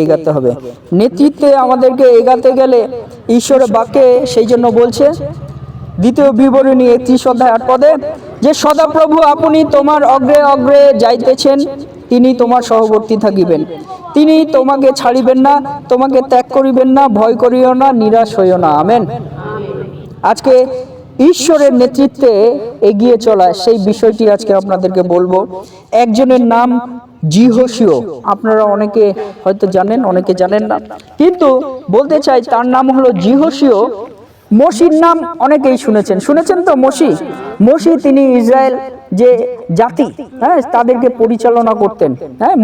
এগাতে হবে। নেতৃত্বে আমাদেরকে এগাতে গেলে ঈশ্বরের বাক্যে সেই জন্য বলছে দ্বিতীয় বিবরণী 31 অধ্যায় 8 পদে যে সদাপ্রভু আপনি তোমার অগ্রে অগ্রে যাইতেছেন, তিনি তোমার সহবর্তী থাকিবেন, তিনি তোমাকে ছাড়িবেন না, তোমাকে ত্যাগ করিবেন না, ভয় করিও না, নিরাশ হইও না। আমেন। আজকে ঈশ্বরের নেতৃত্বে এগিয়ে চলা সেই বিষয়টি আজকে আপনাদেরকে বলবো। একজনের নাম জিহোশীয়, আপনারা অনেকে হয়তো জানেন, অনেকে জানেন না, কিন্তু বলতে চাই তার নাম হলো জিহোশীয়। মসির নাম অনেকেই শুনেছেন তো। মসি তিনি ইসরায়েল যে জাতি, তাদেরকে পরিচালনা করতেন।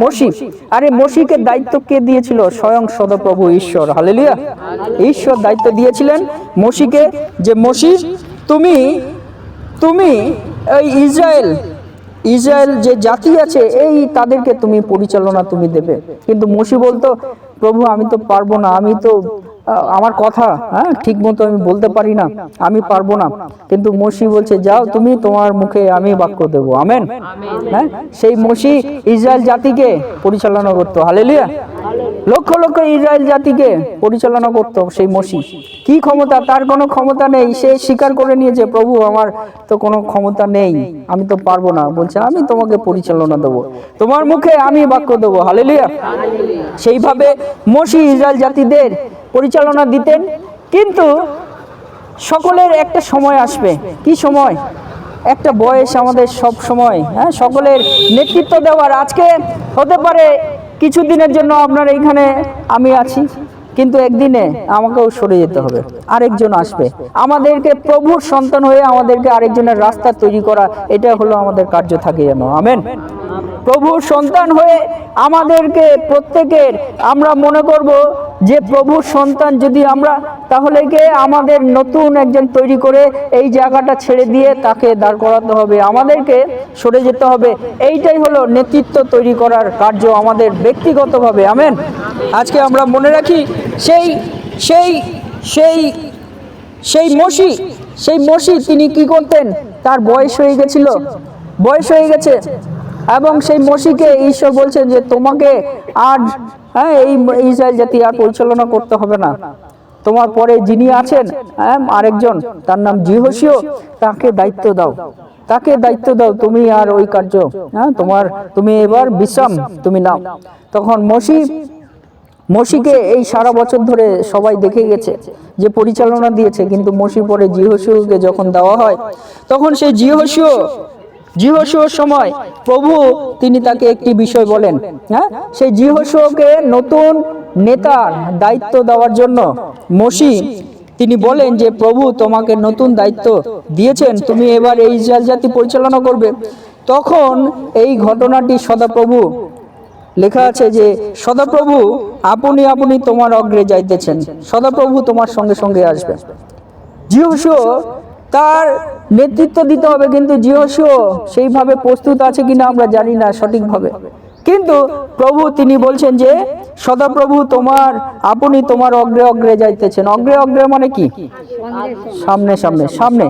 মসি, আরে মসিকে দায়িত্ব কে দিয়েছিল? স্বয়ং সদাপ্রভু ঈশ্বর। হালেলুয়া। ঈশ্বর দায়িত্ব দিয়েছিলেন মসিকে যে মসি তুমি এই ইসরায়েল যে জাতি আছে এই তাদেরকে তুমি পরিচালনা তুমি দেবে। কিন্তু মসি বলতো, প্রভু আমি তো পারবো না, আমি তো আমার কথা ঠিক মতো আমি বলতে পারি না, আমি পারবো না। কিন্তু মসি বলছে যাও তুমি, তোমার মুখে আমি বাক্য দেবো। আমেন। সেই মসি ইসরায়েল জাতিকে পরিচালনা করতো। হালেলুয়া। লক্ষ লক্ষ ইসরায়েল জাতিকে পরিচালনা করতো সেই মসি। কি ক্ষমতা? তার কোনো ক্ষমতা নেই। সে স্বীকার করে নিয়েছে, প্রভু আমার তো কোনো ক্ষমতা নেই, আমি তো পারবো না। বলছে আমি তোমাকে পরিচালনা দেবো, তোমার মুখে আমি বাক্য দেবো। হালেলুয়া। সেইভাবে মসি ইসরায়েল জাতিদের পরিচালনা দিতেন। কিন্তু সকলের একটা সময় আসবে। কি সময়? একটা বয়স আমাদের সব সময় সকলের নেতৃত্ব দেওয়ার। আজকে হতে পারে কিছুদিনের জন্য আপনার এইখানে আমি আছি, কিন্তু একদিনে আমাকেও সরে যেতে হবে, আরেকজন আসবে। আমাদেরকে প্রভুর সন্তান হয়ে আমাদেরকে আরেকজনের রাস্তা তৈরি করা, এটা হলো আমাদের কার্য থাকে যেন। আমেন। প্রভুর সন্তান হয়ে আমাদেরকে প্রত্যেকের, আমরা মনে করব যে প্রভুর সন্তান যদি আমরা, তাহলে কে আমাদের নতুন একজন তৈরি করে এই জায়গাটা ছেড়ে দিয়ে তাকে দাঁড় করাতে হবে, আমাদেরকে সরে যেতে হবে। এইটাই হলো নেতৃত্ব তৈরি করার কার্য আমাদের ব্যক্তিগতভাবে। আমেন। আজকে আমরা মনে রাখি সেই সেই সেই সেই মসি তিনি কি করতেন? তার বয়স হয়ে গেছে, এবং সেই মসিকে ঈশ্বর বলছেন যে তোমাকে আর এই ইসরায়েল জাতি আর পরিচালনা করতে হবে না, তোমার পরে যিনি আছেন আরেকজন, তার নাম জিহোশীয়, তাকে দায়িত্ব দাও, তুমি আর ওই কার্য তুমি এবার বিশ্রাম তুমি নাও। তখন মসিকে এই সারা বছর ধরে সবাই দেখে গেছে যে পরিচালনা দিয়েছে, কিন্তু মসি পরে জিহোশীয়কে যখন দেওয়া হয়, তখন সেই জিহোশীয়র সময় প্রভু তিনি তাকে একটি বিষয় বলেন। সেই জিহোশীয়কে নতুন নেতার দায়িত্ব দেওয়ার জন্য মসি তিনি বলেন যে প্রভু তোমাকে নতুন দায়িত্ব দিয়েছেন, তুমি এবার এই ইসরায়েল জাতি পরিচালনা করবে। তখন এই ঘটনাটি সদাপ্রভু লেখা আছে যে সদাপ্রভু আপনি তোমার অগ্রে যাইতেছেন, সদাপ্রভু তোমার সঙ্গে সঙ্গে আসবে। জিহোশীয় তার নেতৃত্ব দিতে হবে, কিন্তু জিহোশীয় সেইভাবে প্রস্তুত আছে কিনা আমরা জানি না সঠিকভাবে। কিন্তু প্রভু তিনি বলছেন যে সদাপ্রভু আপনি তোমার অগ্রে অগ্রে যাইতেছেন। অগ্রে মানে কি? সামনে।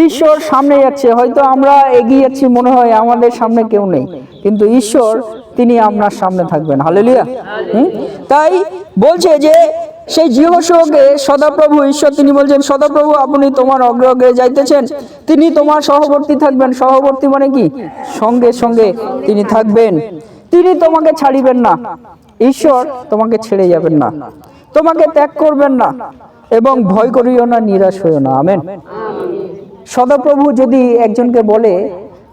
ঈশ্বর সামনে যাচ্ছে। হয়তো আমরা এগিয়ে যাচ্ছি, মনে হয় আমাদের সামনে কেউ নেই, কিন্তু ঈশ্বর তিনি আপনার সামনে থাকবেন। হালেলুয়া। তাই বলছে যে সেই জিহোশীয়কে সদাপ্রভু ঈশ্বর তিনি বলছেন সদাপ্রভু আপনি তোমার অগ্রে অগ্রে যাইতেছেন, তিনি তোমার সহবর্তী থাকবেন। সহবর্তী মানে কি? সঙ্গে সঙ্গে তিনি থাকবেন, তিনি তোমাকে ছাড়িবেন না। ঈশ্বর তোমাকে ছেড়ে যাবেন না, তোমাকে ত্যাগ করবেন না, এবং ভয় করিও না, নিরাশ হইও না। আমেন। সদাপ্রভু যদি একজনকে বলে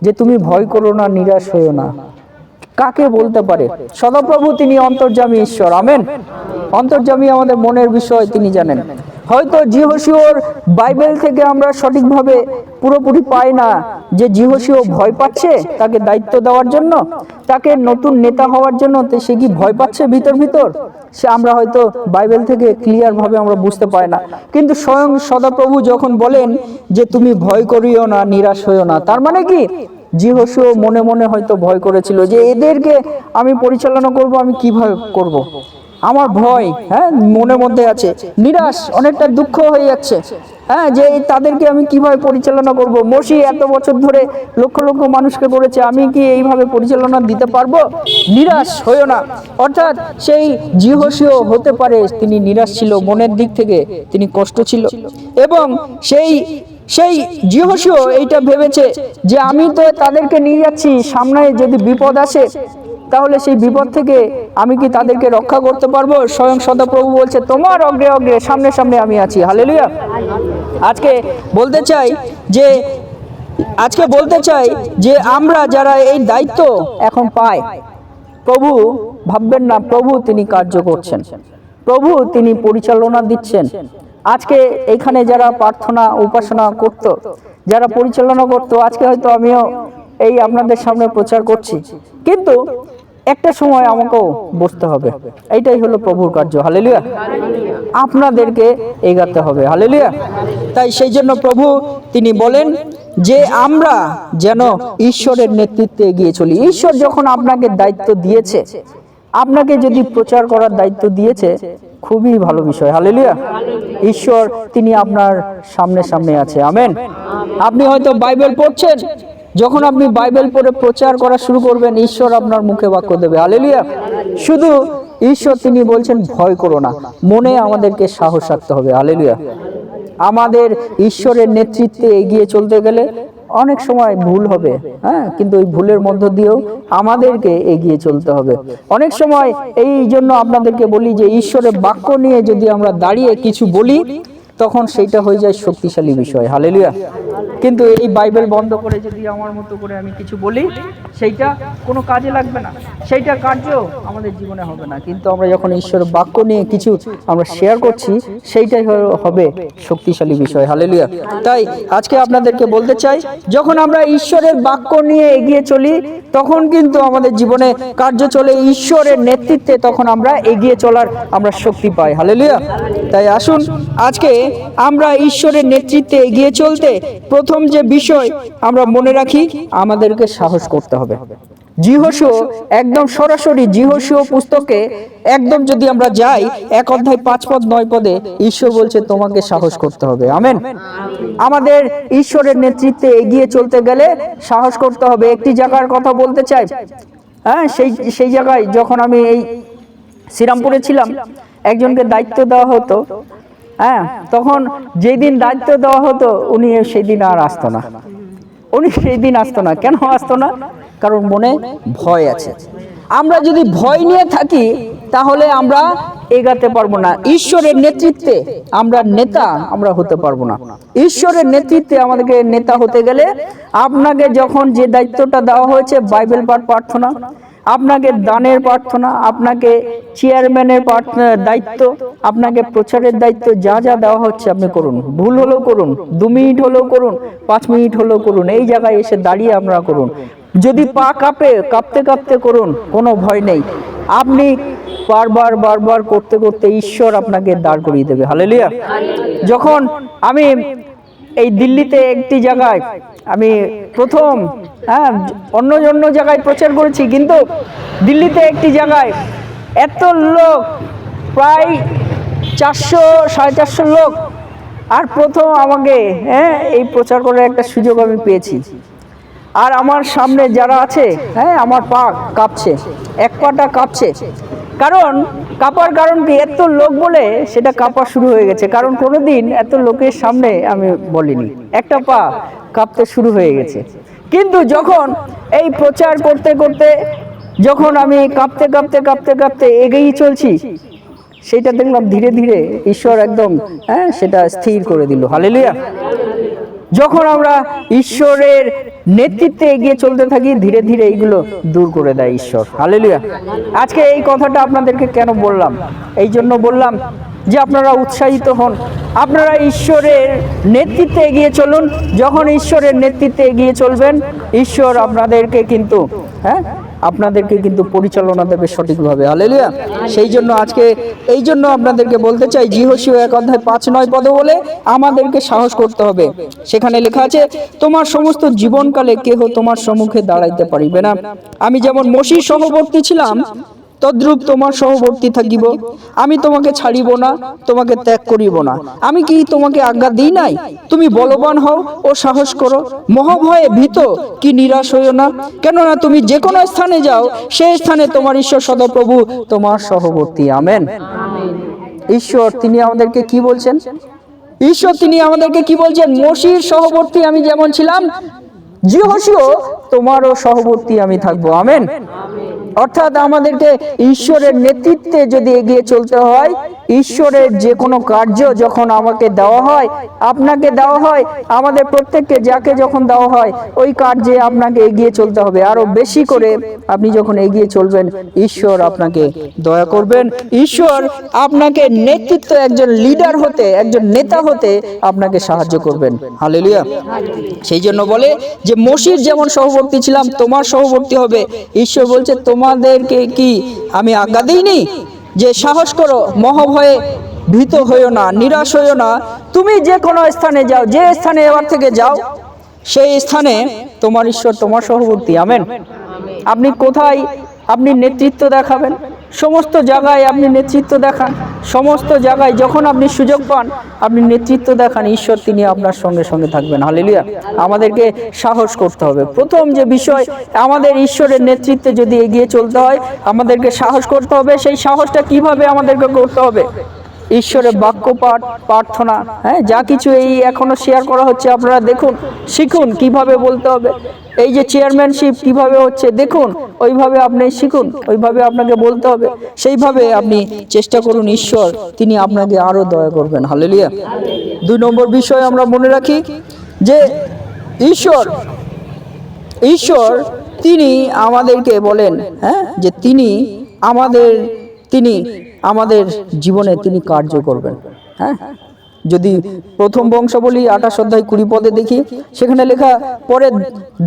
যে তুমি ভয় করো না, নিরাশ হইও না, কাকে বলতে পারে? সদাপ্রভু তিনি অন্তর্যামী ঈশ্বর। আমেন। অন্তর্যামী, আমাদের মনের বিষয় তিনি জানেন। হয়তো জিহোশীয়র বাইবেল থেকে আমরা সঠিকভাবে পুরোপুরি পাই না যে জিহোশীয় ভয় পাচ্ছে তাকে দায়িত্ব দেওয়ার জন্য, তাকে নতুন নেতা হওয়ার জন্য সে কি ভয় পাচ্ছে ভিতর? সে আমরা হয়তো বাইবেল থেকে ক্লিয়ার ভাবে আমরা বুঝতে পারি না। কিন্তু স্বয়ং সদাপ্রভু যখন বলেন যে তুমি ভয় করিও না, নিরাশ হইও না, তার মানে কি? জিহোশীয় মনে মনে হয়তো ভয় করেছিল যে এদেরকে আমি পরিচালনা করব, আমি কিভাবে করব। আমার ভয়, হ্যাঁ, মনের মধ্যে আছে, নিরাশ, অনেকটা দুঃখ হয়ে যাচ্ছে, হ্যাঁ, যে তাদেরকে আমি কিভাবে পরিচালনা করব। মসি এত বছর ধরে লক্ষ লক্ষ মানুষকে করেছে, আমি কি এইভাবে পরিচালনা দিতে পারবো? নিরাশ হইও না। অর্থাৎ সেই জিহোশীয় হতে পারে তিনি নিরাশ ছিল, মনের দিক থেকে তিনি কষ্ট ছিল, এবং সেই সেই জিহোশীয় এইটা ভেবেছে যে আমি তো তাদেরকে নিয়ে যাচ্ছি, সামনে যদি বিপদ আসে তাহলে সেই বিপদ থেকে আমি কি তাদেরকে রক্ষা করতে পারবো? স্বয়ং সদাপ্রভু বলছে তোমার অগ্রে অগ্রে সামনে সামনে আমি আছি। হালেলুয়া। আজকে বলতে চাই যে আমরা যারা এই দায়িত্ব এখন পাই, প্রভু ভাববেন না, প্রভু তিনি কার্য করছেন, প্রভু তিনি পরিচালনা দিচ্ছেন। আজকে এখানে যারা প্রার্থনা উপাসনা করত, যারা পরিচালনা করত, আজকে হয়তো আমিও এই আপনাদের সামনে প্রচার করছি, কিন্তু একটা সময় আমাকেও বসতে হবে। এইটাই হলো প্রভুর কার্য। হালেলুয়া। আপনাদেরকে এগাতে হবে। হালেলুয়া। তাই সেই জন্য প্রভু তিনি বলেন যে আমরা যেন ঈশ্বরের নেতৃত্বে এগিয়ে চলি। ঈশ্বর যখন আপনাকে দায়িত্ব দিয়েছে, আপনাকে যদি প্রচার করার দায়িত্ব দিয়েছে, খুবই ভালো বিষয়। হালেলুয়া। ঈশ্বর তিনি আপনার সামনে সামনে আছে। আমেন। আপনি হয়তো বাইবেল পড়ছেন, যখন আপনি বাইবেল পড়ে প্রচার করা শুরু করবেন, ঈশ্বর আপনার মুখে বাক্য দেবে। হালেলুয়া। শুধু ঈশ্বর তিনি বলছেন ভয় করো না, মনে আমাদেরকে সাহস রাখতে হবে। হালেলুয়া। আমাদের ঈশ্বরের নেতৃত্বে এগিয়ে চলতে গেলে অনেক সময় ভুল হবে, হ্যাঁ, কিন্তু ওই ভুলের মধ্য দিয়েও আমাদেরকে এগিয়ে চলতে হবে। অনেক সময় এই জন্য আপনাদেরকে বলি যে ঈশ্বরের বাক্য নিয়ে যদি আমরা দাঁড়িয়ে কিছু বলি, তখন সেইটা হয়ে যায় শক্তিশালী বিষয়। হালেলুয়া। কিন্তু এই বাইবেল বন্ধ করে যদি আমার মতো করে আমি কিছু বলি, সেইটা কোনো কাজে লাগবে না, সেইটা কার্য আমাদের জীবনে হবে না। কিন্তু আমরা যখন ঈশ্বরের বাক্য নিয়ে কিছু আমরা শেয়ার করছি, সেইটাই হবে শক্তিশালী বিষয়। হালেলুয়া। তাই আজকে আপনাদেরকে বলতে চাই, যখন আমরা ঈশ্বরের বাক্য নিয়ে এগিয়ে চলি, তখন কিন্তু আমাদের জীবনে কার্য চলে ঈশ্বরের নেতৃত্বে, তখন আমরা এগিয়ে চলার আমরা শক্তি পাই। হালেলুয়া। তাই আসুন আজকে আমরা ঈশ্বরের নেতৃত্বে এগিয়ে চলতে প্রথম যে বিষয় আমরা মনে রাখি, আমাদেরকে সাহস করতে হবে। জিহোশীয় একদম সরাসরি জিহোশীয় পুস্তকে একদম যদি আমরা যাই, 1 অধ্যায় 5 পদ 9 পদে ঈশ্বর বলছে তোমাকে সাহস করতে হবে। আমেন। আমাদের ঈশ্বরের নেতৃত্বে এগিয়ে চলতে গেলে সাহস করতে হবে। একটি জায়গার কথা বলতে চাই, হ্যাঁ, সেই জায়গায় যখন আমি এই শ্রীরামপুরে ছিলাম, একজনকে দায়িত্ব দেওয়া হতো, হ্যাঁ, তখন যেদিন দায়িত্ব দেওয়া হতো উনি সেই দিন আর আসতো না। কেন আসতো না? কারণ মনে ভয় আছে। আমরা যদি ভয় নিয়ে থাকি তাহলে আমরা এগাতে পারবো না। ঈশ্বরের নেতৃত্বে আমরা হতে পারবো না। ঈশ্বরের নেতৃত্বে আমাদেরকে নেতা হতে গেলে আপনাকে যখন যে দায়িত্বটা দেওয়া হয়েছে, বাইবেল পাঠ প্রার্থনা, আপনাকে দানের প্রার্থনা, আপনাকে চেয়ারম্যানের দায়িত্ব, আপনাকে প্রচারের দায়িত্ব, যা যা দেওয়া হচ্ছে আপনি করুন। ভুল হলেও করুন, 2 মিনিট হলেও করুন, 5 মিনিট হলেও করুন, এই জায়গায় এসে দাঁড়িয়ে আপনারা করুন। যদি পা কাঁপতে কাঁপতে করুন, কোনো ভয় নেই। আপনি বারবার করতে করতে ঈশ্বর আপনাকে দাঁড় করিয়ে দেবে। হালেলুয়া। যখন আমি এই দিল্লিতে একটি জায়গায় আমি প্রথম, হ্যাঁ, অন্য জায়গায় প্রচার করেছি, কিন্তু দিল্লিতে একটি জায়গায় এত লোক, প্রায় 400-450 লোক, আর প্রথম আমাকে, হ্যাঁ, এই প্রচার করার একটা সুযোগ আমি পেয়েছি। আর আমার সামনে যারা আছে, হ্যাঁ, আমার পা কাঁপছে, এক পাটা কাঁপছে। কাঁপার কারণ কি? এত লোক বলে সেটা কাঁপা শুরু হয়ে গেছে। কারণ কোনোদিন এত লোকের সামনে আমি বলিনি, একটা পা কাঁপতে শুরু হয়ে গেছে। কিন্তু যখন এই প্রচার করতে করতে যখন আমি কাঁপতে এগিয়ে চলছি, সেটা দেখলাম ধীরে ধীরে ঈশ্বর একদম, হ্যাঁ, সেটা স্থির করে দিল। হালেলুয়া। যখন আমরা ঈশ্বরের নেতৃত্বে এগিয়ে চলতে থাকি, ধীরে ধীরে এইগুলো দূর করে দেয় ঈশ্বর। হালেলুয়া। আজকে এই কথাটা আপনাদেরকে কেন বললাম? এই জন্য বললাম যে আপনারা উৎসাহিত হন, আপনারা ঈশ্বরের নেতৃত্বে এগিয়ে চলুন। যখন ঈশ্বরের নেতৃত্বে এগিয়ে চলবেন, ঈশ্বর আপনাদেরকে কিন্তু পরিচালনা দেবে সঠিকভাবে। হালেলুয়া। সেই জন্য আজকে এই জন্য আপনাদেরকে বলতে চাই, জিহোশীয় 1 অধ্যায় 5-9 পদে বলে আমাদেরকে সাহস করতে হবে। সেখানে লেখা আছে, তোমার সমস্ত জীবনকালে কেহ তোমার সম্মুখে দাঁড়াইতে পারিবে না। আমি যেমন মসির সহবর্তী ছিলাম, তদ্রূপ তোমার সহবর্তী থাকিব। আমি তোমাকে ছাড়িব না, তোমাকে ত্যাগ করিব না। আমি কি তোমাকে আজ্ঞা দিই নাই? তুমি বলবান হও ও সাহস করো, মহাভয়ে ভীত কি নিরাশ হইও না। কেননা তুমি যে কোনো স্থানে যাও, সেই স্থানে তোমার ঈশ্বর সদাপ্রভু তোমার সহবর্তী। আমেন। ঈশ্বর তিনি আমাদেরকে কি বলছেন? ঈশ্বর তিনি আমাদেরকে কি বলছেন? মসির সহবর্তী আমি যেমন ছিলাম, যিহোশূও তোমারও সহবর্তী আমি থাকবো। আমেন। অর্থাৎ আমাদেরকে ঈশ্বরের নেতৃত্বে যদি এগিয়ে চলতে হয়, ঈশ্বরের যে কোনো কার্য যখন আমাকে দেওয়া হয়, আপনাকে দেওয়া হয়, আমাদের প্রত্যেককে যাকে যখন দেওয়া হয়, ওই কার্যে আপনাকে এগিয়ে চলতে হবে। আরো বেশি করে আপনি যখন এগিয়ে চলবেন, ঈশ্বর আপনাকে দয়া করবেন। ঈশ্বর আপনাকে নেতৃত্ব, একজন লিডার হতে, একজন নেতা হতে আপনাকে সাহায্য করবেন। হালেলুয়া। সেই জন্য বলে যে মসির যেমন সহবর্তী ছিলাম, তোমার সহবর্তী হবে। ঈশ্বর বলছে তোমাদেরকে কি আমি আজ্ঞা দিইনি যে সাহস করো, মহাভয়ে ভীত হইও না, নিরাশ হইও না। তুমি যে কোনো স্থানে যাও, যে স্থানে এবার থেকে যাও, সেই স্থানে তোমার ঈশ্বর তোমার সহবর্তী। আমেন। আপনি কোথায় আপনি নেতৃত্ব দেখাবেন? সমস্ত জায়গায় আপনি নেতৃত্ব দেখান, সমস্ত জায়গায় যখন আপনি সুযোগ পান আপনি নেতৃত্ব দেখান, ঈশ্বর তিনি আপনার সঙ্গে সঙ্গে থাকবেন। হালেলুয়া। আমাদেরকে সাহস করতে হবে। প্রথম যে বিষয়, আমাদের ঈশ্বরের নেতৃত্বে যদি এগিয়ে চলতে হয়, আমাদেরকে সাহস করতে হবে। সেই সাহসটা কিভাবে আমাদেরকে করতে হবে? ঈশ্বরের বাক্য পাঠ, প্রার্থনা, যা কিছু এই এখনো শেয়ার করা হচ্ছে, আপনারা দেখুন, শিখুন কিভাবে বলতে হবে। এই যে চেয়ারম্যানশিপ কিভাবে হচ্ছে দেখুন, ওইভাবে আপনি শিখুন, ওইভাবে আপনাকে বলতে হবে। সেইভাবে আপনি চেষ্টা করুন, ঈশ্বর তিনি আপনাকে আরো দয়া করবেন। হালেলুয়া। 2 নম্বর বিষয় আমরা মনে রাখি যে ঈশ্বর তিনি আমাদেরকে বলেন, যে তিনি আমাদের জীবনে তিনি কার্য করবেন। যদি প্রথম বংশাবলী 28 অধ্যায় 20 পদে দেখি, সেখানে লেখা, পরে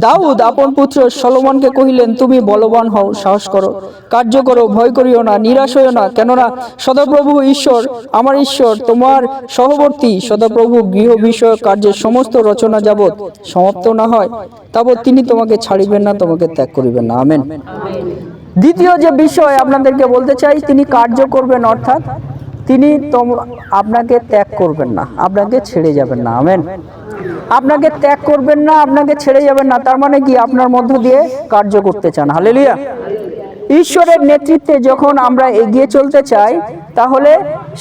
দাউদ আপন পুত্র সলোমনকে কহিলেন, তুমি বলবান হও, সাহস করো, কার্য করো, ভয় করিও না, নিরাশ হইও না। কেননা সদাপ্রভু ঈশ্বর, আমার ঈশ্বর তোমার সহবর্তী। সদাপ্রভু গৃহ বিষয়ক কার্যের সমস্ত রচনা যাবৎ সমাপ্ত না হয়, তাবৎ তিনি তোমাকে ছাড়িবেন না, তোমাকে ত্যাগ করিবেন না। আমেন। দ্বিতীয় যে বিষয় আপনাদেরকে বলতে চাই, তিনি কার্য করবেন, অর্থাৎ তিনি আপনাকে ত্যাগ করবেন না, আপনাকে ছেড়ে যাবেন না। আমেন। আপনাকে ত্যাগ করবেন না, আপনাকে ছেড়ে যাবেন না, তার মানে কি? আপনার মধ্য দিয়ে কার্য করতে চান। হালেলুয়া। ঈশ্বরের নেতৃত্বে যখন আমরা এগিয়ে চলতে চাই, তাহলে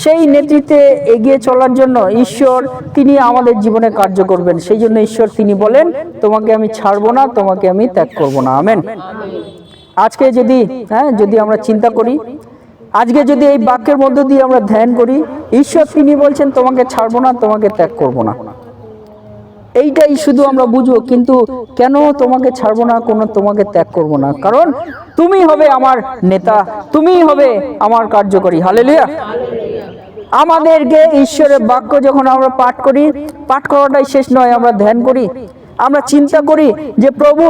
সেই নেতৃত্বে এগিয়ে চলার জন্য ঈশ্বর তিনি আমাদের জীবনে কার্য করবেন। সেই জন্য ঈশ্বর তিনি বলেন, তোমাকে আমি ছাড়বো না, তোমাকে আমি ত্যাগ করবো না। আমেন। আজকে যদি আমরা চিন্তা করি, আজকে যদি এই বাক্যের মধ্য দিয়ে আমরা ধ্যান করি, ঈশ্বর তিনি বলছেন তোমাকে ছাড়বো না, তোমাকে ত্যাগ করবো না। এইটাই শুধু আমরা বুঝবো, কিন্তু কেন তোমাকে ছাড়বো না, তোমাকে ত্যাগ করবো না? কারণ তুমি হবে আমার নেতা, তুমি হবে আমার কার্যকরী। হালেলুয়া। আমাদেরকে ঈশ্বরের বাক্য যখন আমরা পাঠ করি, পাঠ করাটাই শেষ নয়, আমরা ধ্যান করি, আমরা চিন্তা করি যে প্রভু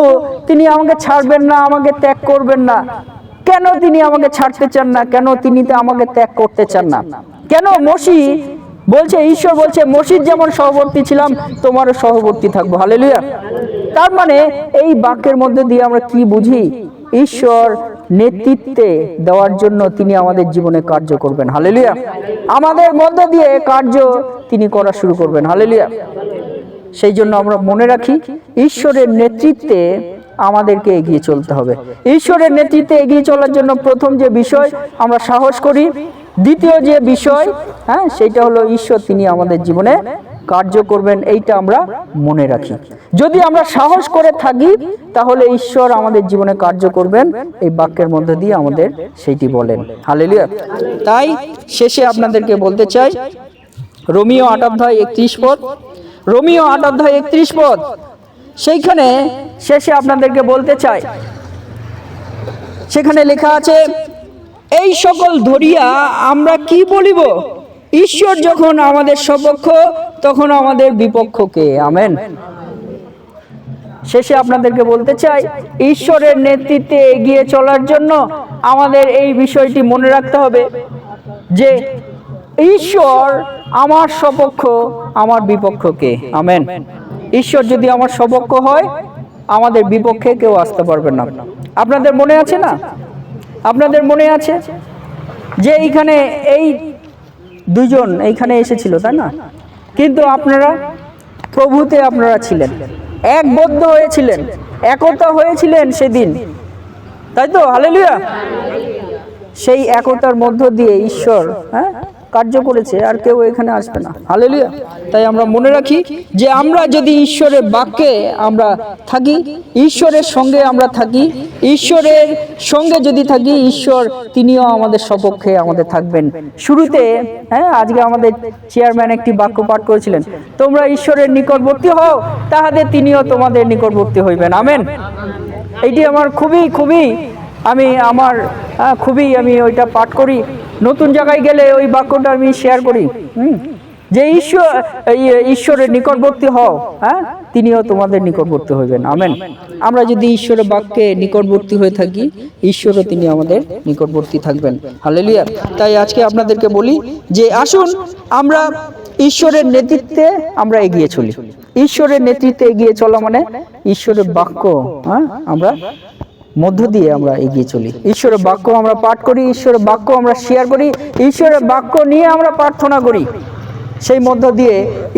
তিনি আমাকে ছাড়বেন না, আমাকে ত্যাগ করবেন না। কেন তিনি আমাকে ছাড়তে চান না? কেন তিনি আমাকে ত্যাগ করতে চান না? কেন মসি বলছে, ঈশ্বর বলছে মসির যেমন সহবর্তী ছিলাম, তোমারও সহবর্তী থাকবো। হালেলুয়া। তার মানে এই বাক্যের মধ্যে দিয়ে আমরা কি বুঝি? ঈশ্বর নেতৃত্বে দেওয়ার জন্য তিনি আমাদের জীবনে কার্য করবেন। হালেলুয়া। আমাদের মধ্য দিয়ে কার্য তিনি করা শুরু করবেন। হালেলুয়া। সেই জন্য আমরা মনে রাখি, ঈশ্বরের নেতৃত্বে আমাদেরকে এগিয়ে চলতে হবে। ঈশ্বরের নেতৃত্বে এগিয়ে চলার জন্য প্রথম যে বিষয়, আমরা সাহস করি। দ্বিতীয় যে বিষয়, সেটা হলো ঈশ্বর তিনি আমাদের জীবনে কার্য করবেন, এইটা আমরা মনে রাখি। যদি আমরা সাহস করে থাকি, তাহলে ঈশ্বর আমাদের জীবনে কার্য করবেন, এই বাক্যের মধ্যে দিয়ে আমাদের সেইটি বলেন। হালেলুয়া। তাই শেষে আপনাদেরকে বলতে চাই, রোমিও 8 অধ্যায় 31 পদ, রোমিও 8 অধ্যায় 31 পদ, সেইখানে শেষে আপনাদেরকে বলতে চাই, সেখানে লেখা আছে, এই সকল ধরিয়া আমরা কি বলিব? ঈশ্বর যখন আমাদের সপক্ষ, তখন আমাদের বিপক্ষ কে? আমেন। শেষে আপনাদেরকে বলতে চাই, ঈশ্বরের নেতৃত্বে এগিয়ে চলার জন্য আমাদের এই বিষয়টি মনে রাখতে হবে যে ঈশ্বর আমার সপক্ষ, আমার বিপক্ষ কে? আমেন। ঈশ্বর যদি আমার সপক্ষ হয়, আমাদের বিপক্ষে কেউ আসতে পারবে না। আপনাদের মনে আছে না, আপনাদের মনে আছে যে এইখানে এই দুজন এইখানে এসেছিল, তাই না? কিন্তু আপনারা প্রভুতে আপনারা ছিলেন, একবদ্ধ হয়েছিলেন, একতা হয়েছিলেন সেদিন, তাই তো? হালেলুয়া। সেই একতার মধ্য দিয়ে ঈশ্বর কার্য করেছে, আর কেউ এখানে আসবে না। হালেলুয়া। তাই আমরা মনে রাখি যে আমরা যদি ঈশ্বরের বাক্যে আমরা থাকি, ঈশ্বরের সঙ্গে আমরা থাকি, ঈশ্বরের সঙ্গে যদি থাকি, ঈশ্বর তিনিও আমাদের সপক্ষে আমাদের থাকবেন। শুরুতে আজকে আমাদের চেয়ারম্যান একটি বাক্য পাঠ করেছিলেন, তোমরা ঈশ্বরের নিকটবর্তী হও, তাহাদের তিনিও তোমাদের নিকটবর্তী হইবেন। আমেন। এইটি আমার খুবই আমি ওইটা পাঠ করি, নতুন জায়গায় গেলে ওই বাক্যটা আমি শেয়ার করি, যে ঈশ্বরের নিকটবর্তী হও, তিনিও তোমাদের নিকটবর্তী হইবেন। আমেন। আমরা যদি ঈশ্বরের বাক্যে নিকটবর্তী হয়ে থাকি, ঈশ্বরও তিনি আমাদের নিকটবর্তী থাকবেন। হালেলুয়া। তাই আজকে আপনাদেরকে বলি যে আসুন আমরা ঈশ্বরের নেতৃত্বে আমরা এগিয়ে চলি। ঈশ্বরের নেতৃত্বে এগিয়ে চলা মানে ঈশ্বরের বাক্য আমরা মধ্য দিয়ে আমরা এগিয়ে চলি। ঈশ্বরের বাক্য আমরা পাঠ করি, ঈশ্বরের বাক্য আমরা শেয়ার করি, ঈশ্বরের বাক্য নিয়ে আমরা প্রার্থনা করি। সেই মধ্য দিয়ে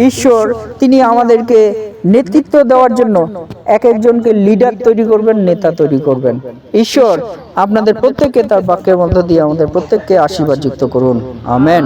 ঈশ্বর তিনি আমাদেরকে নেতৃত্ব দেওয়ার জন্য এক একজনকে লিডার তৈরি করবেন, নেতা তৈরি করবেন। ঈশ্বর আপনাদের প্রত্যেককে তার বাক্যের মধ্য দিয়ে আমাদের প্রত্যেককে আশীর্বাদ যুক্ত করুন। আমেন।